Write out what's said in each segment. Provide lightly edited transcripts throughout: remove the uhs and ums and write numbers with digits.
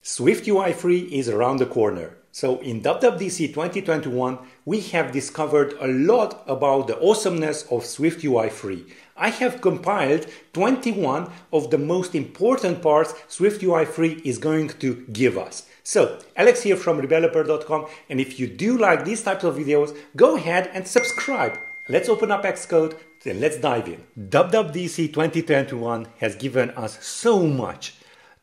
SwiftUI 3 is around the corner. So in WWDC 2021, we have discovered a lot about the awesomeness of SwiftUI 3. I have compiled 21 of the most important parts SwiftUI 3 is going to give us. So, Alex here from Rebeloper.com, and if you do like these types of videos, go ahead and subscribe. Let's open up Xcode, then let's dive in. WWDC 2021 has given us so much.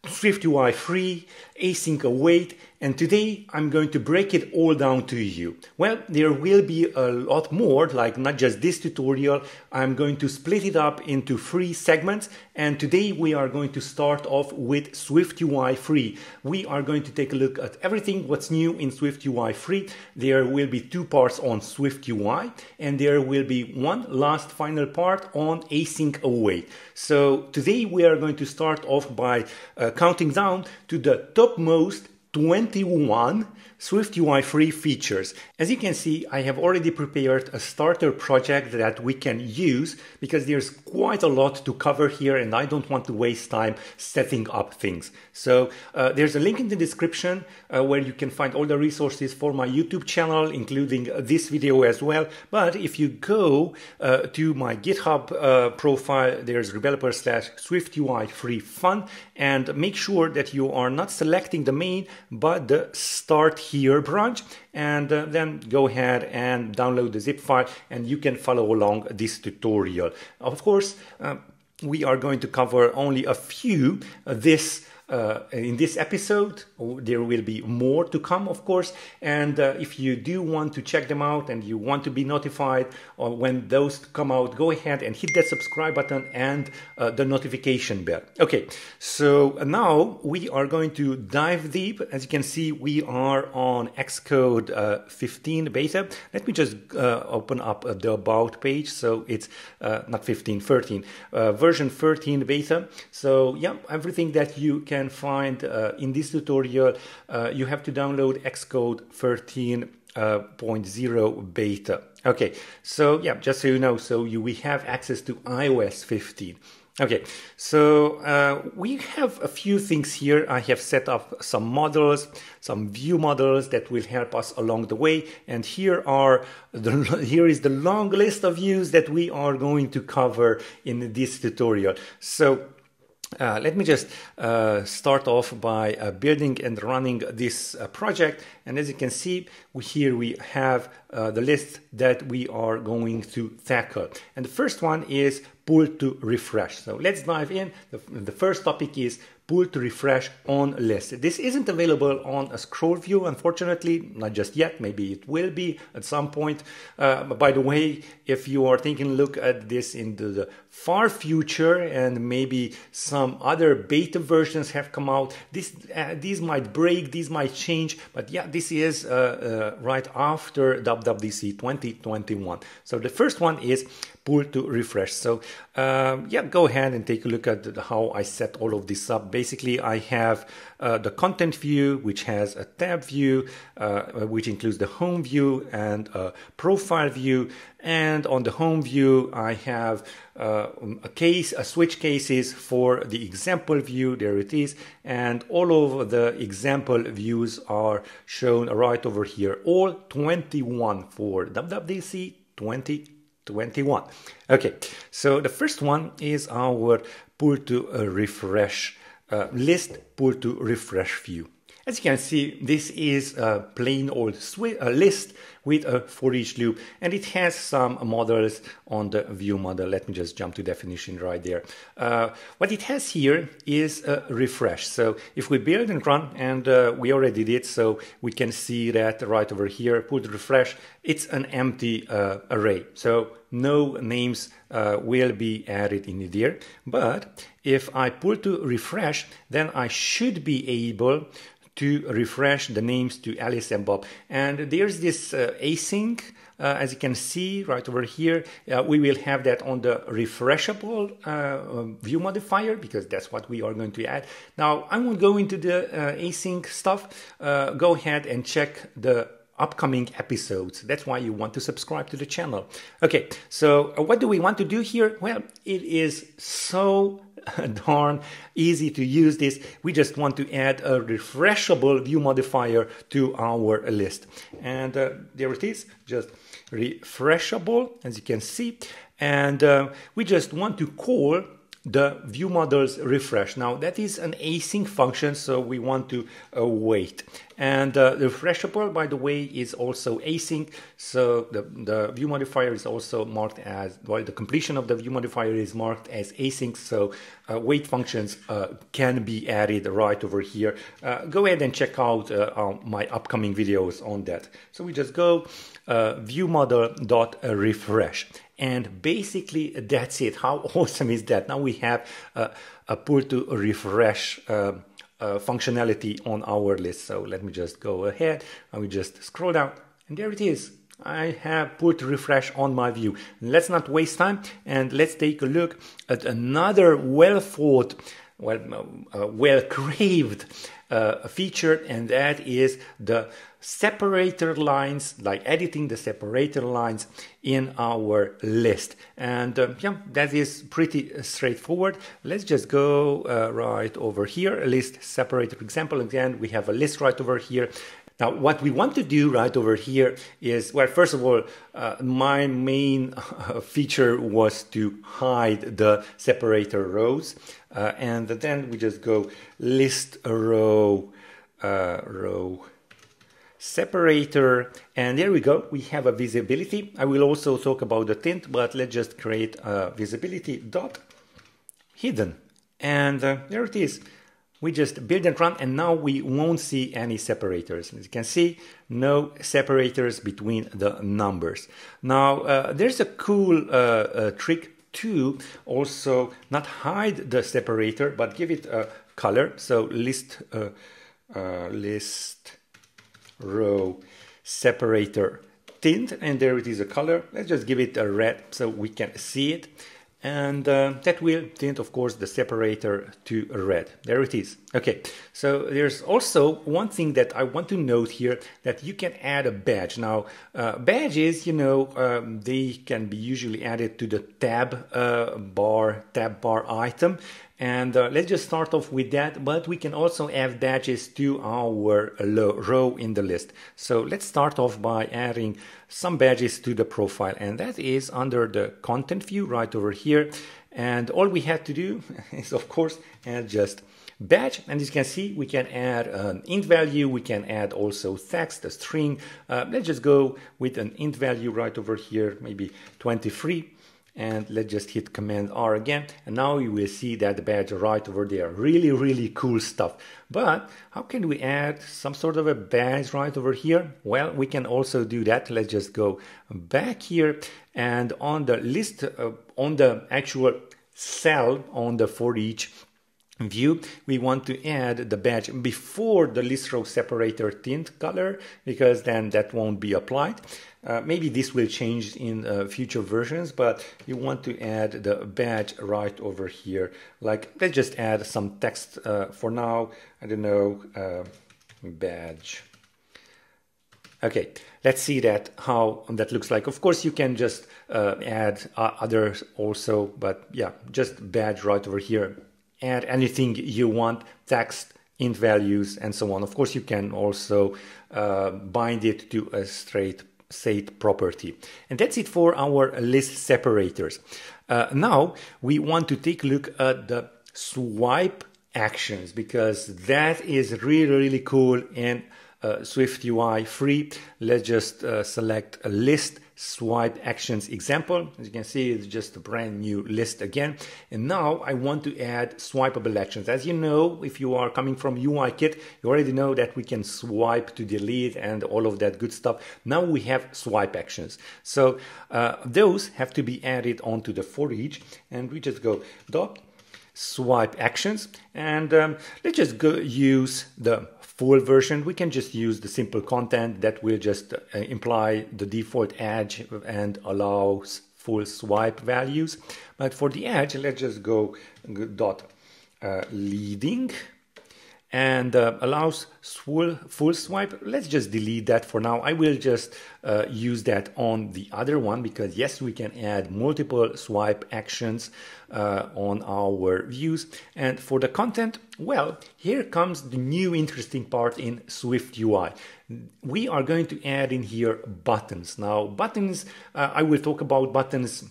SwiftUI 3, async await, and today I'm going to break it all down to you. Well, there will be a lot more, like not just this tutorial. I'm going to split it up into 3 segments, and today we are going to start off with SwiftUI 3. We are going to take a look at everything what's new in SwiftUI 3. There will be 2 parts on SwiftUI, and there will be one last final part on async await. So today we are going to start off by counting down to the topmost 21 SwiftUI 3 features. As you can see, I have already prepared a starter project that we can use because there's quite a lot to cover here and I don't want to waste time setting up things. So there's a link in the description where you can find all the resources for my YouTube channel, including this video as well. But if you go to my GitHub profile, there's Rebeloper/SwiftUI3Fun, and make sure that you are not selecting the main but the start here branch, and then go ahead and download the zip file and you can follow along this tutorial. Of course, we are going to cover only a few in this episode. There will be more to come, of course, and if you do want to check them out and you want to be notified when those come out, go ahead and hit that subscribe button and the notification bell. Okay, so now we are going to dive deep. As you can see, we are on Xcode 15 beta. Let me just open up the about page. So it's not 15, 13, version 13 beta. So yeah, everything that you can find in this tutorial, you have to download Xcode 13.0 beta. Okay, so yeah, just so you know, we have access to iOS 15. Okay, so we have a few things here. I have set up some models, some view models that will help us along the way. And here is the long list of views that we are going to cover in this tutorial. So let me just start off by building and running this project. And as you can see, here we have the list that we are going to tackle. And the first one is pull to refresh. So let's dive in. The first topic is pull to refresh on list. This isn't available on a scroll view, unfortunately, not just yet. Maybe it will be at some point. By the way, if you are taking a look at this into the far future and maybe some other beta versions have come out, these might break, these might change, but yeah, this is right after WWDC 2021. So the first one is pull to refresh. So yeah, go ahead and take a look at how I set all of this up. Basically, I have the content view, which has a tab view, which includes the home view and a profile view. And on the home view, I have a switch cases for the example view. There it is. And all of the example views are shown right over here. All 21 for WWDC 2021. Okay, so the first one is our pull to refresh list pull to refresh view. As you can see, this is a plain old list with a for each loop, and it has some models on the view model. Let me just jump to definition right there. What it has here is a refresh. So if we build and run, and we already did, so we can see that right over here, pull to refresh, it's an empty array. So no names will be added in there. But if I pull to refresh, then I should be able to refresh the names to Alice and Bob. And there's this async, as you can see right over here. We will have that on the refreshable view modifier because that's what we are going to add. Now, I won't go into the async stuff. Go ahead and check the upcoming episodes. That's why you want to subscribe to the channel. Okay, so what do we want to do here? Well, it is so darn easy to use this. We just want to add a refreshable view modifier to our list. And there it is, just refreshable, as you can see. And we just want to call the view models refresh. Now that is an async function, so we want to wait. And the refreshable, by the way, is also async. So the view modifier is also marked as, well, the completion of the view modifier is marked as async. So wait functions can be added right over here. Go ahead and check out my upcoming videos on that. So we just go view model.refresh. And basically that's it. How awesome is that? Now we have a pull to refresh functionality on our list. So let me just go ahead and we just scroll down, and there it is. I have pull to refresh on my view. Let's not waste time, and let's take a look at another well-thought, well-craved feature, and that is the separator lines, like editing the separator lines in our list. And yeah, that is pretty straightforward. Let's just go right over here, list separator example. Again, we have a list right over here. Now, what we want to do right over here is, well, first of all, my main feature was to hide the separator rows. And then we just go list row separator, and there we go. We have a visibility. I will also talk about the tint, but let's just create a visibility dot hidden, and there it is. We just build and run, and now we won't see any separators. As you can see, no separators between the numbers. Now there's a cool trick to also not hide the separator, but give it a color. So list row separator tint, and there it is, a color. Let's just give it a red so we can see it, and that will tint, of course, the separator to red. There it is. Okay, so there's also one thing that I want to note here, that you can add a badge. Now badges, you know, they can be usually added to the tab bar item. And let's just start off with that, but we can also add badges to our row in the list. So let's start off by adding some badges to the profile, and that is under the content view right over here. And all we have to do is, of course, add just badge. And as you can see, we can add an int value. We can add also text, a string. Let's just go with an int value right over here, maybe 23. And let's just hit Command R again, and now you will see that badge right over there. Really, really cool stuff. But how can we add some sort of a badge right over here? Well, we can also do that. Let's just go back here, and on the list, on the actual cell on the for each view, we want to add the badge before the list row separator tint color, because then that won't be applied. Maybe this will change in future versions, but you want to add the badge right over here. Like, let's just add some text for now. I don't know, badge. Okay, let's see that how that looks like. Of course, you can just add others also, but yeah, just badge right over here. Add anything you want, text, int values, and so on. Of course, you can also bind it to a straight property. And that's it for our list separators. Now we want to take a look at the swipe actions, because that is really, really cool in SwiftUI free. Let's just select a list swipe actions example. As you can see, it's just a brand new list again. And now I want to add swipeable actions. As you know, if you are coming from UI Kit, you already know that we can swipe to delete and all of that good stuff. Now we have swipe actions. So those have to be added onto the for each, and we just go dot swipe actions, and let's just go use the full version. We can just use the simple content that will just imply the default edge and allows full swipe values. But for the edge, let's just go dot leading, and allows full swipe. Let's just delete that for now. I will just use that on the other one, because yes, we can add multiple swipe actions on our views. And for the content, well, here comes the new interesting part in SwiftUI. We are going to add in here buttons. Now, buttons, I will talk about buttons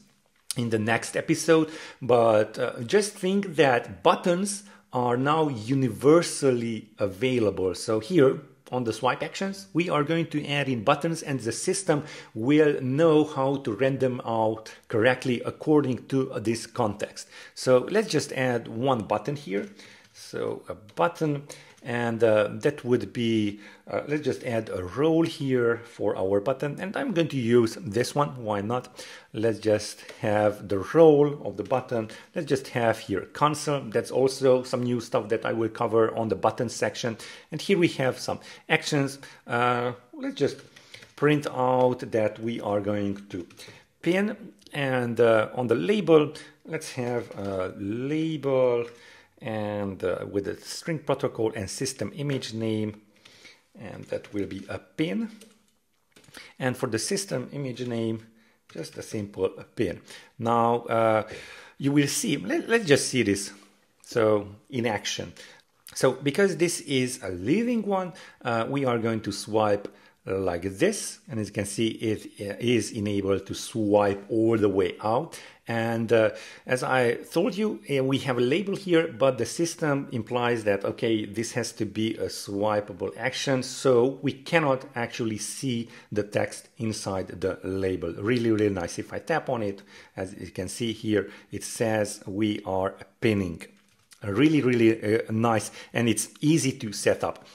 in the next episode, but just think that buttons are now universally available. So here on the swipe actions, we are going to add in buttons, and the system will know how to render them out correctly according to this context. So let's just add one button here. So a button, and that would be, let's just add a role here for our button, and I'm going to use this one, why not? Let's just have the role of the button. Let's just have here console. That's also some new stuff that I will cover on the button section. And here we have some actions. Let's just print out that we are going to pin, and on the label, let's have a label, and with a string protocol and system image name, and that will be a pin. And for the system image name, just a simple pin. Now you will see, let's just see this so in action. So because this is a living one, we are going to swipe like this, and as you can see, it is enabled to swipe all the way out. And as I told you, we have a label here, but the system implies that, okay, this has to be a swipeable action, so we cannot actually see the text inside the label. Really, really nice. If I tap on it, as you can see here, it says we are pinning. Really, really nice, and it's easy to set up.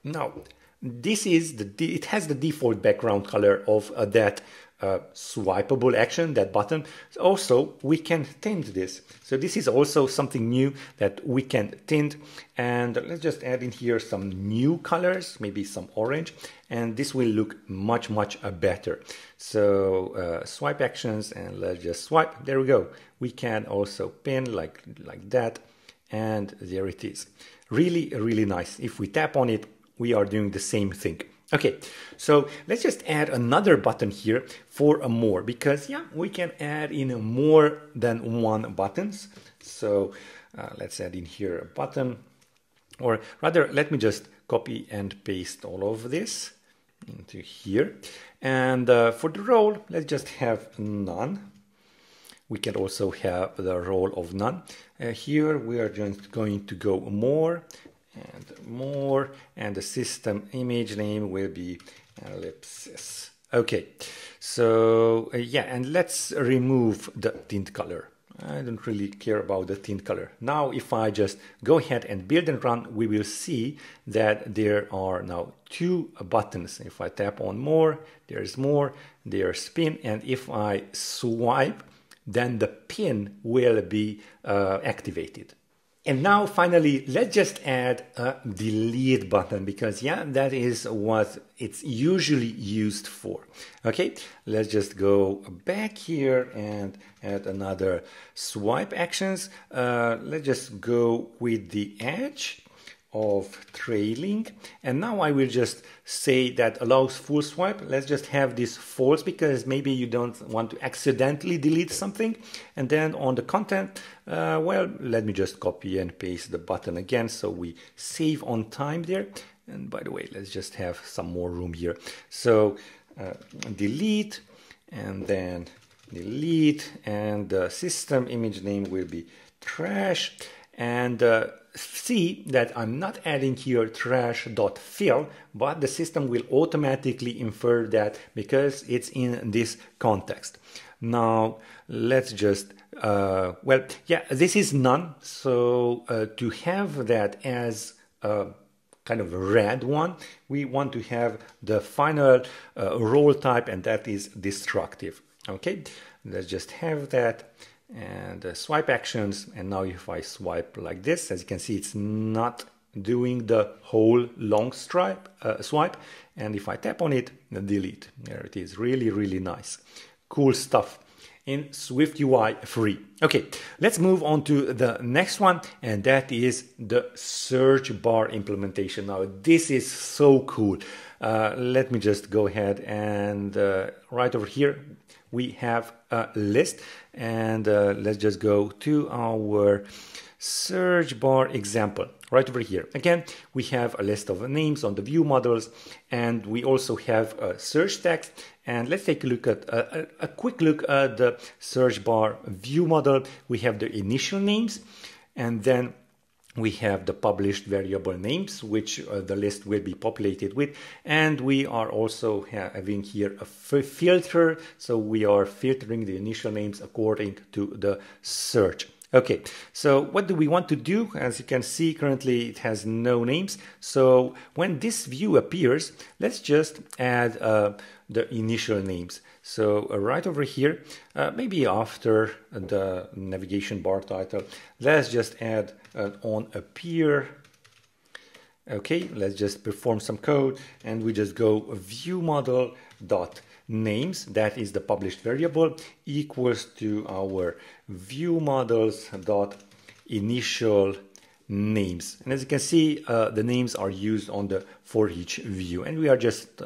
Now, this is it has the default background color of that swipeable action, that button. Also, we can tint this. So this is also something new that we can tint. And let's just add in here some new colors, maybe some orange, and this will look much, much better. So swipe actions, and let's just swipe. There we go. We can also pin like that, and there it is. Really, really nice. If we tap on it, we are doing the same thing. Okay, so let's just add another button here for a more, because yeah, we can add in more than one buttons. So let's add in here a button, or rather, let me just copy and paste all of this into here. And for the role, let's just have none. We can also have the role of none. Here we are just going to go more, and the system image name will be ellipsis. Okay, so yeah, and let's remove the tint color. I don't really care about the tint color. Now, if I just go ahead and build and run, we will see that there are now two buttons. If I tap on more, there's pin, and if I swipe, then the pin will be activated. And now finally, let's just add a delete button, because yeah, that is what it's usually used for. Okay, let's just go back here and add another swipe actions. Let's just go with the edge of trailing, and now I will just say that allows full swipe. Let's just have this false, because maybe you don't want to accidentally delete something. And then on the content, well, let me just copy and paste the button again, so we save on time there. And by the way, let's just have some more room here. So delete, and then delete, and the system image name will be trash. And see that I'm not adding here trash.fill, but the system will automatically infer that because it's in this context. Now let's just, well, yeah, this is none. So to have that as a kind of a red one, we want to have the final role type, and that is destructive. Okay, let's just have that. And swipe actions, and now if I swipe like this, as you can see, it's not doing the whole long swipe, and if I tap on it, delete. There it is. Really, really nice. Cool stuff. in SwiftUI free. Okay, let's move on to the next one, and that is the search bar implementation. Now, this is so cool. Let me just go ahead and right over here, we have a list, and let's just go to our search bar example right over here. Again, we have a list of names on the view models, and we also have a search text. And let's take a look at a quick look at the search bar view model. We have the initial names, and then we have the published variable names, which the list will be populated with. And we are also having here a filter. So we are filtering the initial names according to the search. Okay, so what do we want to do? As you can see, currently it has no names. So when this view appears, let's just add the initial names. So right over here, maybe after the navigation bar title, let's just add an on appear. Okay, let's just perform some code, and we just go view model dot names, that is the published variable, equals to our view models dot initial names. And as you can see, the names are used on the for each view, and we are just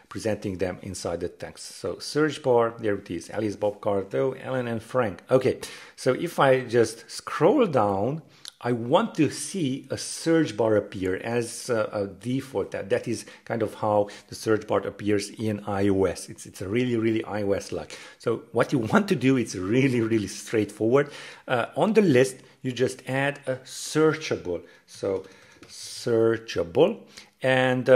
presenting them inside the text. So search bar, there it is, Alice, Bob, Cardo, Ellen, and Frank. Okay, so if I just scroll down, I want to see a search bar appear as a default. That is kind of how the search bar appears in iOS. It's a really iOS-like. So what you want to do, it's really straightforward. On the list, you just add a searchable. So searchable. And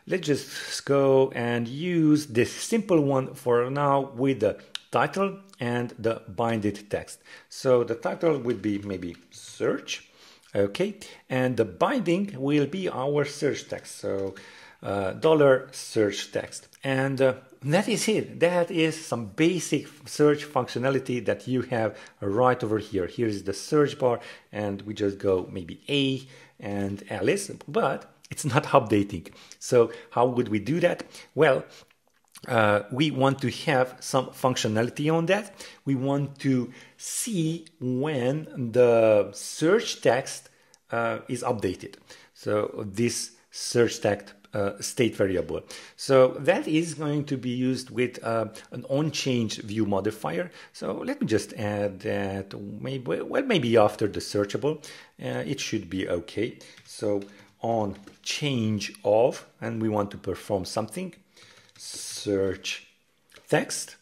let's just go and use this simple one for now with the title and the binded text. So the title would be maybe search. Okay, and the binding will be our search text, so $search text. And that is it. That is some basic search functionality that you have right over here. Here is the search bar, and we just go maybe A and Alice, but it's not updating. So how would we do that? Well, we want to have some functionality on that. We want to see when the search text is updated. So this search text state variable. So that is going to be used with an onChange view modifier. So let me just add that maybe after the searchable, it should be okay. So on change of, and we want to perform something. Search text.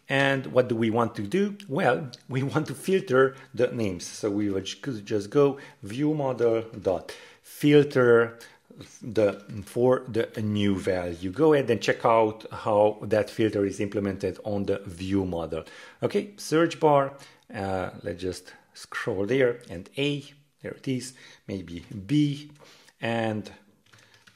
And what do we want to do? Well, we want to filter the names. So we would just go view model dot filter for the new value. Go ahead and check out how that filter is implemented on the view model. Okay, search bar. Let's just scroll there, and A, there it is. Maybe B, and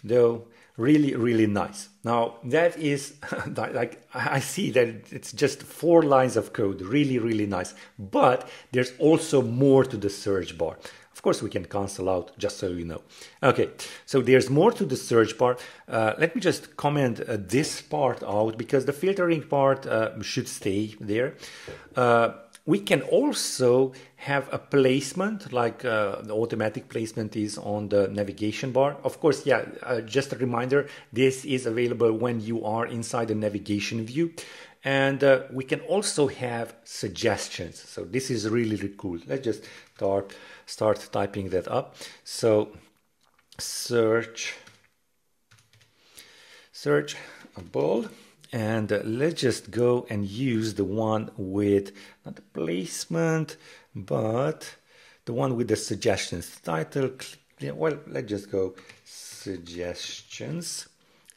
though. Really nice. Now that is like, I see that it's just 4 lines of code, really nice, but there's also more to the search bar. Of course, we can cancel out, just so you know. Okay, so there's more to the search bar. Let me just comment this part out, because the filtering part should stay there. We can also have a placement, like the automatic placement is on the navigation bar. Of course, yeah, just a reminder, this is available when you are inside the navigation view. And we can also have suggestions. So this is really cool. Let's just start typing that up. So searchable. And let's just go and use the one with, not the placement, but the one with the suggestions. Title, well, let's just go suggestions,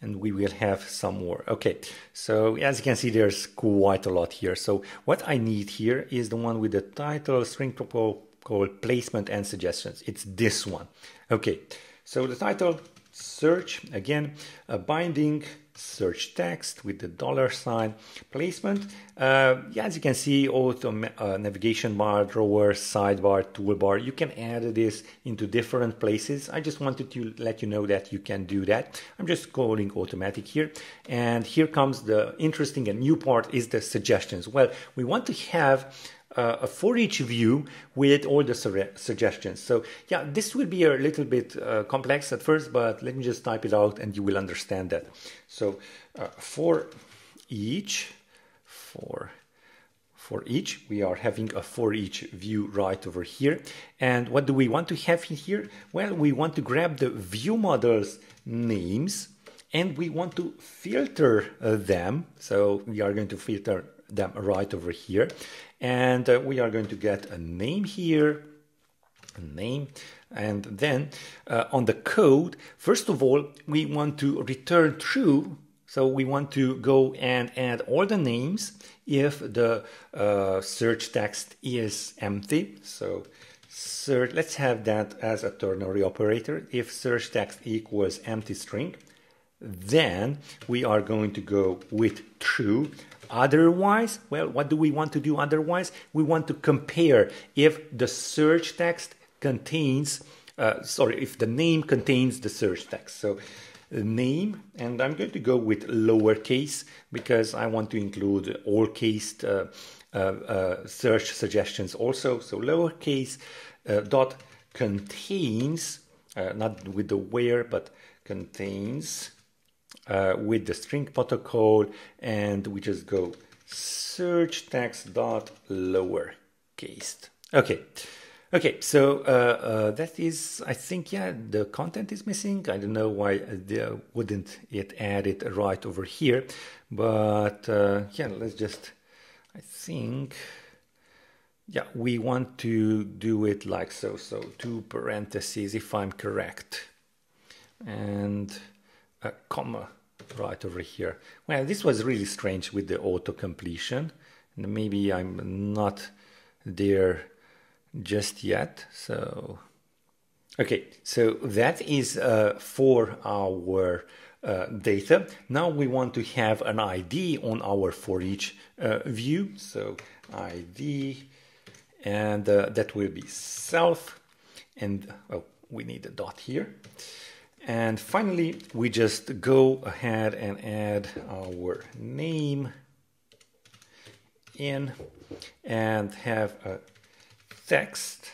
and we will have some more. Okay, so as you can see, there's quite a lot here. So what I need here is the one with the title, string protocol, placement, and suggestions. It's this one. Okay, so the title, search, again, a binding, search text with the $sign placement. Yeah, as you can see, auto navigation bar, drawer, sidebar, toolbar, you can add this into different places. I just wanted to let you know that you can do that. I'm just calling automatic here. And here comes the interesting and new part, is the suggestions. Well, we want to have a for each view with all the suggestions. So yeah, this will be a little bit complex at first, but let me just type it out and you will understand that. So for each, we are having a for each view right over here. And what do we want to have in here? Well, we want to grab the view models names and we want to filter them. So we are going to filter them right over here. And we are going to get a name here, a name, and then on the code, first of all, we want to return true. So we want to go and add all the names if the search text is empty. So search, let's have that as a ternary operator. If search text equals empty string, then we are going to go with true. Otherwise, well, what do we want to do otherwise? We want to compare if the search text contains, if the name contains the search text. So name, and I'm going to go with lowercase because I want to include all cased search suggestions also. So lowercase dot contains, not with the where, but contains, with the string protocol, and we just go search text dot lowercase. Okay, so that is, I think, yeah, the content is missing. I don't know why wouldn't it add it right over here, but yeah, let's just, I think, yeah, we want to do it like so. So two parentheses, if I'm correct, and a comma right over here. Well, this was really strange with the auto completion, and maybe I'm not there just yet. So okay, so that is for our data. Now we want to have an ID on our for each view. So ID, and that will be self, and oh, we need a dot here. And finally, we just go ahead and add our name in and have a text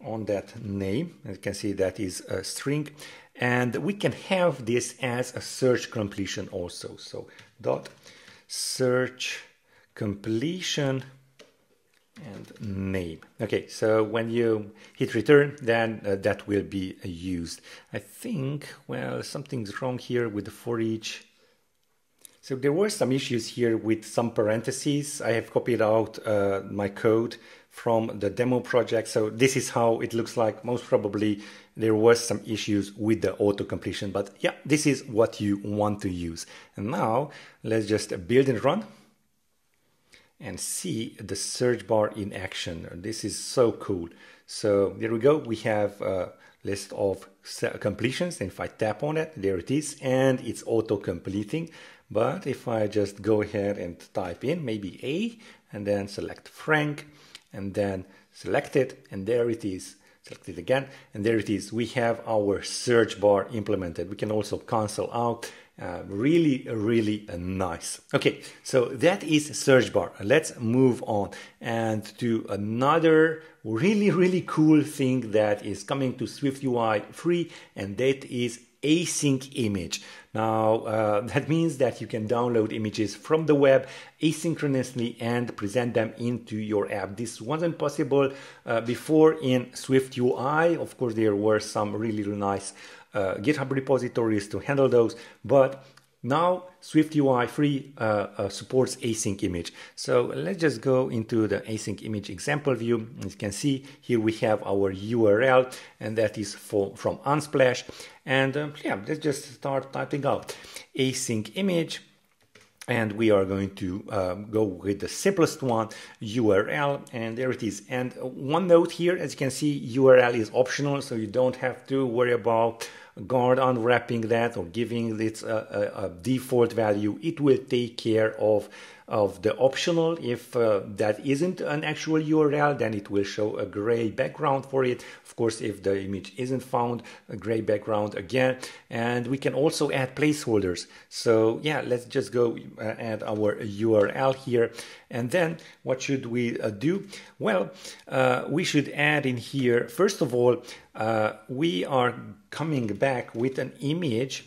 on that name. As you can see, that is a string. And we can have this as a search completion also. So dot search completion and name. Okay, so when you hit return, then that will be used. I think, well, something's wrong here with the for each. So there were some issues here with some parentheses. I have copied out my code from the demo project. So this is how it looks like. Most probably there was some issues with the auto completion, but yeah, this is what you want to use. And now let's just build and run and see the search bar in action. This is so cool. So there we go. We have a list of completions. And if I tap on it, there it is, and it's auto completing. But if I just go ahead and type in maybe A, and then select Frank, and then select it, and there it is. Select it again, and there it is. We have our search bar implemented. We can also cancel out. Really nice. Okay, so that is search bar. Let's move on and to another really cool thing that is coming to SwiftUI free, and that is async image. Now that means that you can download images from the web asynchronously and present them into your app. This wasn't possible before in SwiftUI. Of course, there were some really nice GitHub repositories to handle those, but now SwiftUI free supports async image. So let's just go into the async image example view. As you can see, here we have our URL, and that is from Unsplash. And yeah, let's just start typing out async image. And we are going to go with the simplest one, URL, and there it is. And one note here, as you can see, URL is optional, so you don't have to worry about guard unwrapping that or giving it a default value, it will take care of the optional. If that isn't an actual URL, then it will show a gray background for it. Of course, if the image isn't found, a gray background again. And we can also add placeholders. So yeah, let's just go add our URL here. And then what should we do? Well, we should add in here, first of all, we are coming back with an image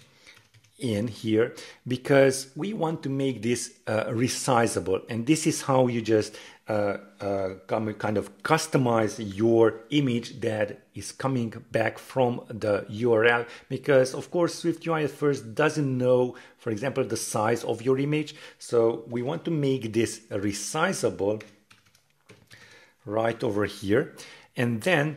in here because we want to make this resizable, and this is how you just kind of customize your image that is coming back from the URL, because of course SwiftUI at first doesn't know, for example, the size of your image. So we want to make this resizable right over here, and then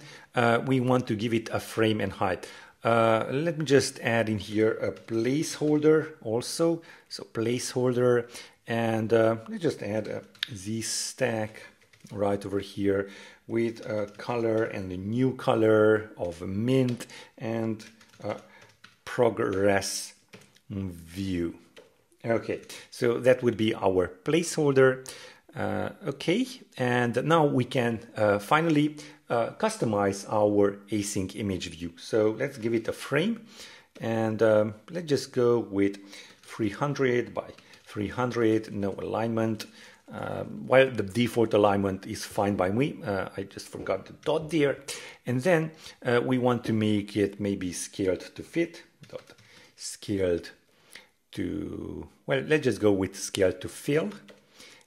we want to give it a frame and height. Let me just add in here a placeholder also. So placeholder, and let's just add a Z stack right over here with a color and a new color of mint and progress view. Okay, so that would be our placeholder. Okay, and now we can finally customize our async image view. So let's give it a frame, and let's just go with 300 by 300, no alignment. While the default alignment is fine by me, I just forgot the dot there. And then we want to make it maybe scaled to fit, dot scaled to, well, let's just go with scaled to fill.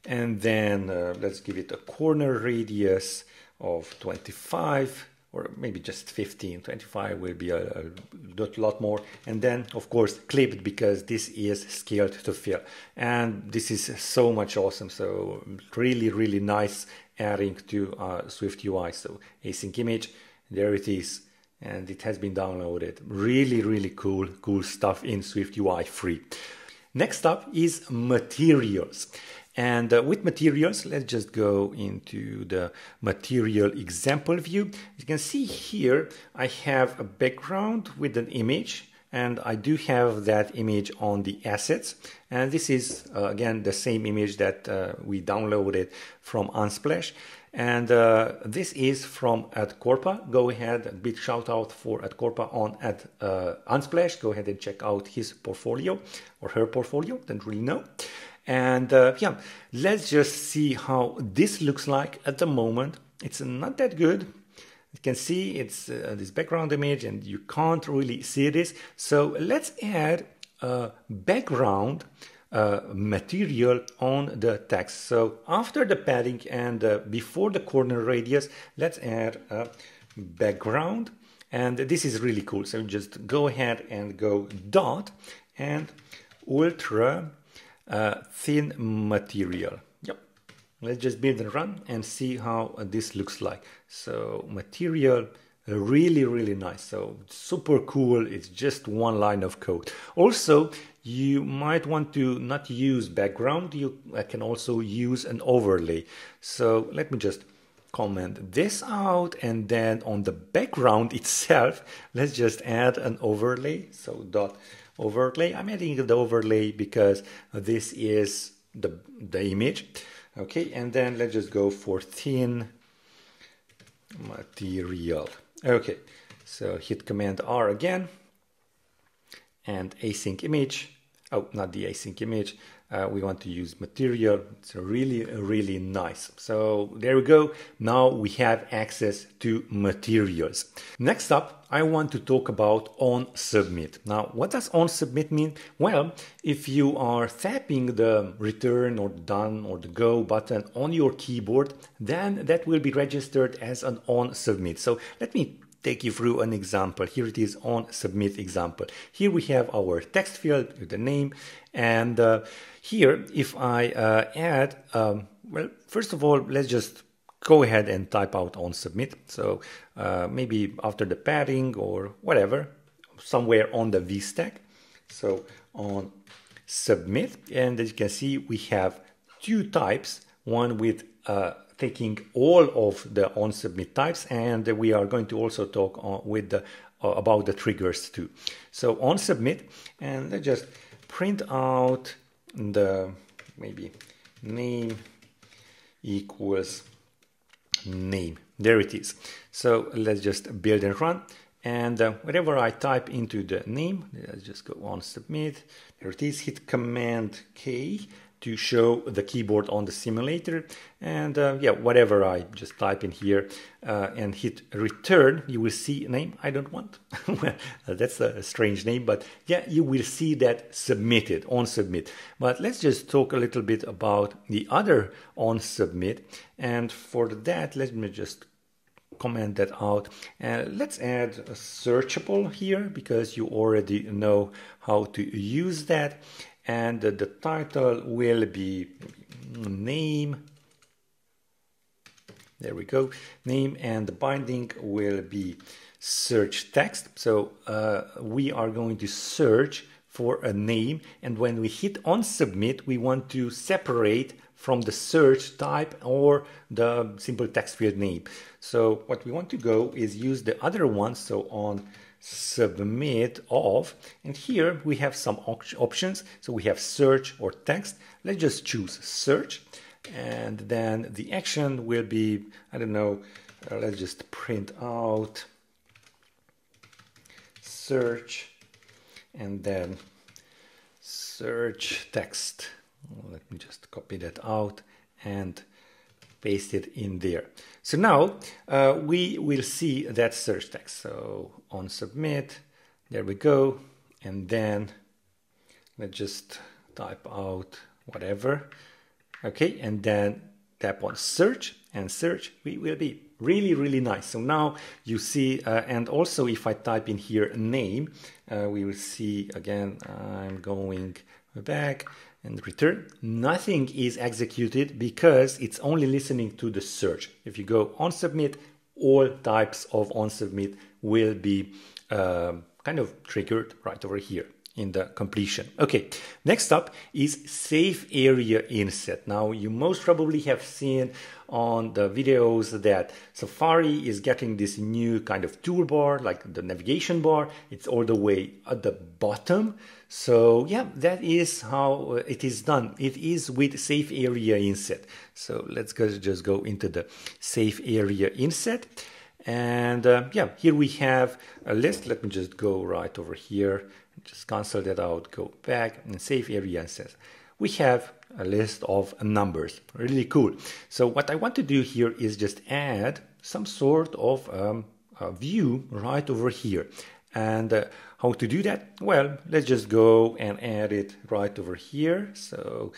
And then let's give it a corner radius of 25, or maybe just 15. 25 will be a lot more. And then, of course, clipped, because this is scaled to fill. And this is so much awesome. So really, really nice adding to SwiftUI. So async image, there it is. And it has been downloaded. Really, really cool stuff in SwiftUI free. Next up is materials. And with materials, let's just go into the material example view. You can see here, I have a background with an image, and I do have that image on the assets. And this is, again, the same image that we downloaded from Unsplash. And this is from @Corpa. Go ahead, a big shout out for @Corpa on Unsplash. Go ahead and check out his portfolio or her portfolio, don't really know. And yeah, let's just see how this looks like at the moment. It's not that good. You can see it's this background image, and you can't really see this. So let's add a background material on the text. So after the padding and before the corner radius, let's add a background. And this is really cool. So just go ahead and go dot and ultra thin material. Yep. Let's just build and run and see how this looks like. So material, really, really nice. So super cool. It's just one line of code. Also, you might want to not use background. You can also use an overlay. So let me just comment this out, and then on the background itself, let's just add an overlay. So dot overlay. I'm adding the overlay because this is the image. Okay, and then let's just go for thin material. Okay, so hit Command R again, and async image. Oh, not the async image. We want to use material. It's really, really nice. So there we go. Now we have access to materials. Next up, I want to talk about ONSUBMIT. Now, what does ONSUBMIT mean? Well, if you are tapping the return or done or the go button on your keyboard, then that will be registered as an ONSUBMIT. So let me take you through an example. Here it is on submit example. Here we have our text field with the name, and here if I add, well, first of all, let's just go ahead and type out on submit. So maybe after the padding or whatever, somewhere on the V stack. So on submit, and as you can see, we have two types, one with taking all of the ONSUBMIT types, and we are going to also talk with the about the triggers too. So on submit, and let's just print out the maybe name equals name. There it is. So let's just build and run. And whatever I type into the name, let's just go on submit. There it is. Hit Command K to show the keyboard on the simulator. And yeah, whatever I just type in here and hit return, you will see name I don't want. Well, that's a strange name, but yeah, you will see that submitted on submit. But let's just talk a little bit about the other on submit. And for that, let me just comment that out, and let's add a searchable here because you already know how to use that. And the title will be name. There we go, name, and the binding will be search text. So we are going to search for a name, and when we hit on submit, we want to separate from the search type or the simple text field name. So what we want to go is use the other one, so on submit of, and here we have some options. So we have search or text. Let's just choose search, and then the action will be, I don't know, let's just print out search and then search text. Let me just copy that out and paste it in there. So now we will see that search text. So on submit, there we go. And then let's just type out whatever. Okay, and then tap on search, and search will be really nice. So now you see, and also if I type in here name, we will see again, I'm going back and return. Nothing is executed because it's only listening to the search. If you go on submit, all types of on submit will be kind of triggered right over here in the completion. Okay, next up is safe area inset. Now you most probably have seen on the videos that Safari is getting this new kind of toolbar, like the navigation bar. It's all the way at the bottom. So yeah, that is how it is done. It is with safe area inset. So let's just go into the safe area inset. And yeah, here we have a list. Let me just go right over here. Just cancel that out, go back, and save area inset. We have a list of numbers. Really cool. So what I want to do here is just add some sort of a view right over here. And how to do that? Well, let's just go and add it right over here. So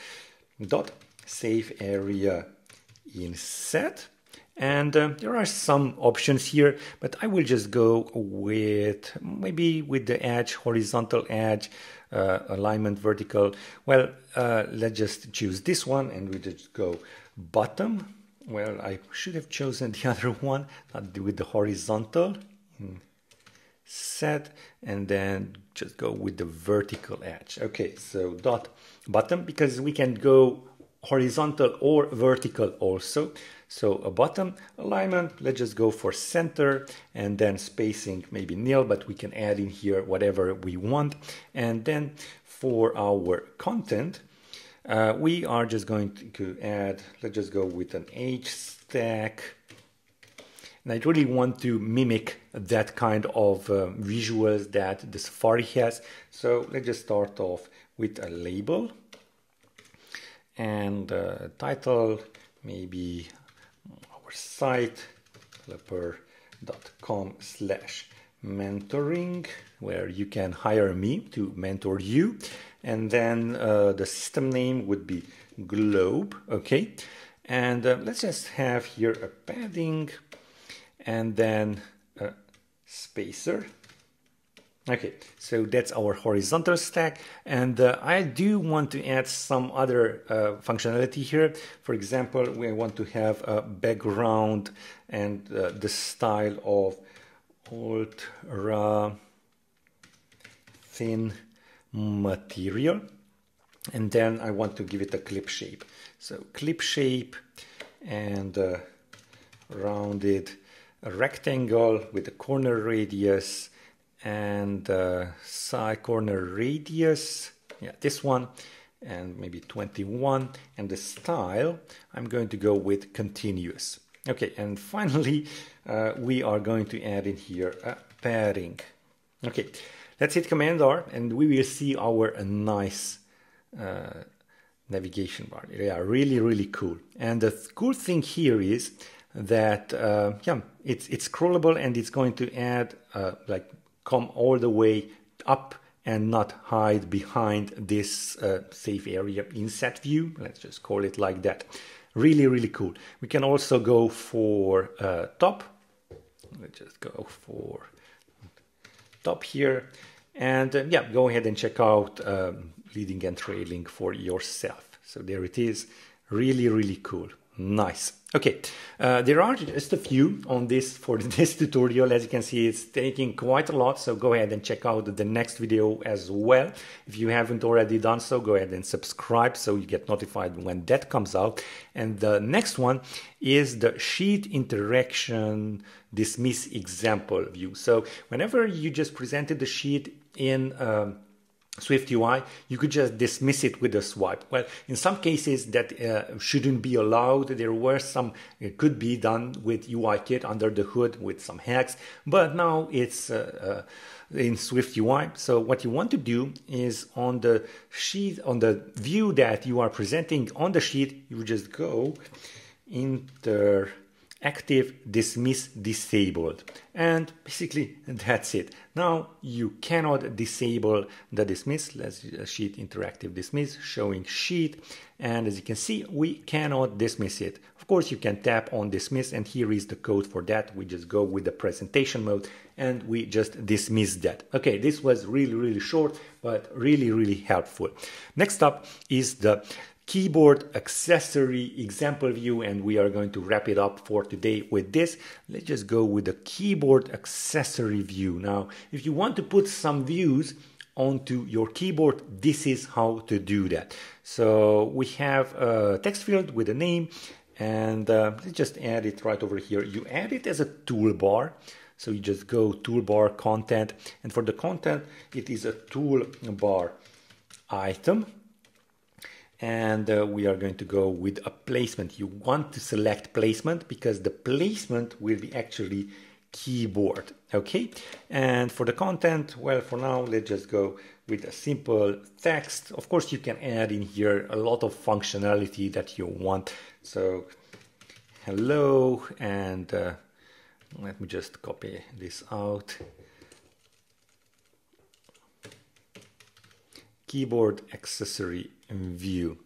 dot save area inset. And there are some options here, but I will just go with maybe with the edge, horizontal edge, alignment vertical. Well, let's just choose this one, and we just go bottom. Well, I should have chosen the other one, not with the horizontal. Set, and then just go with the vertical edge. Okay, so dot bottom, because we can go horizontal or vertical also. So a bottom alignment, let's just go for center, and then spacing maybe nil, but we can add in here whatever we want. And then for our content, we are just going to add, let's just go with an H stack. And I really want to mimic that kind of visuals that the Safari has. So let's just start off with a label and title, maybe our site, developer.com/mentoring, where you can hire me to mentor you. And then the system name would be Globe, okay? And let's just have here a padding and then a spacer. Okay, so that's our horizontal stack, and I do want to add some other functionality here. For example, we want to have a background and the style of ultra thin material, and then I want to give it a clip shape. So clip shape and rounded rectangle with a corner radius and side corner radius, yeah, this one, and maybe 21, and the style, I'm going to go with continuous. Okay, and finally, we are going to add in here a padding. Okay, let's hit Command R, and we will see our nice navigation bar. Yeah, really cool. And the cool thing here is that yeah, it's scrollable, and it's going to add like come all the way up and not hide behind this safe area inset view. Let's just call it like that. Really cool. We can also go for top. Let's just go for top here, and yeah, go ahead and check out leading and trailing for yourself. So there it is. Really cool. Nice. Okay, there are just a few on this for this tutorial. As you can see, it's taking quite a lot, so go ahead and check out the next video as well. If you haven't already done so, go ahead and subscribe so you get notified when that comes out. And the next one is the sheet interaction dismiss example view. So whenever you just presented the sheet in SwiftUI, you could just dismiss it with a swipe. Well, in some cases that shouldn't be allowed. There were some, it could be done with UIKit under the hood with some hacks, but now it's in SwiftUI. So what you want to do is on the sheet, on the view that you are presenting on the sheet, you just go interactive dismiss disabled, and basically that's it. Now you cannot disable the dismiss. Let's sheet interactive dismiss, showing sheet, and as you can see, we cannot dismiss it. Of course, you can tap on dismiss, and here is the code for that. We just go with the presentation mode and we just dismiss that. Okay, this was really short, but really helpful. Next up is the keyboard accessory example view, and we are going to wrap it up for today with this. Let's just go with the keyboard accessory view. Now, if you want to put some views onto your keyboard, this is how to do that. So we have a text field with a name, and let's just add it right over here. You add it as a toolbar. So you just go toolbar content, and for the content, it is a toolbar item. And we are going to go with a placement. You want to select placement because the placement will be actually keyboard. Okay, and for the content, well, for now, let's just go with a simple text. Of course, you can add in here a lot of functionality that you want. So hello, and let me just copy this out. Keyboard accessory view.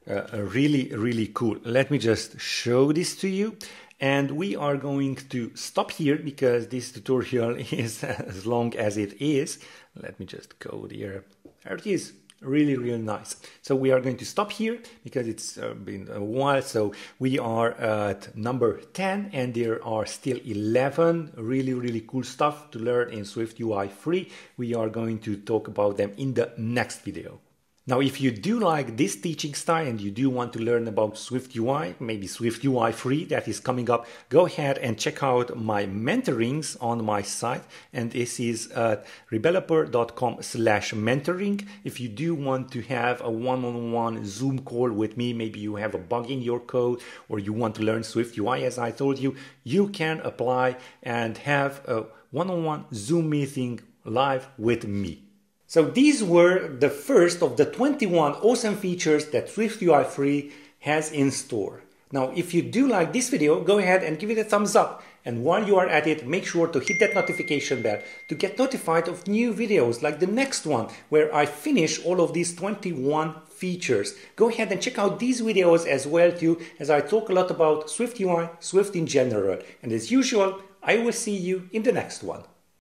Really cool. Let me just show this to you, and we are going to stop here because this tutorial is as long as it is. Let me just go there. There it is. Really nice. So we are going to stop here because it's been a while. So we are at number 10, and there are still 11 really cool stuff to learn in SwiftUI free. We are going to talk about them in the next video. Now, if you do like this teaching style and you do want to learn about SwiftUI, maybe SwiftUI free that is coming up, go ahead and check out my mentorings on my site. And this is at rebeloper.com/mentoring. If you do want to have a one-on-one Zoom call with me, maybe you have a bug in your code or you want to learn SwiftUI, as I told you, you can apply and have a one-on-one Zoom meeting live with me. So these were the first of the 21 awesome features that SwiftUI Free has in store. Now, if you do like this video, go ahead and give it a thumbs up. And while you are at it, make sure to hit that notification bell to get notified of new videos like the next one, where I finish all of these 21 features. Go ahead and check out these videos as well too, as I talk a lot about SwiftUI, Swift in general. And as usual, I will see you in the next one.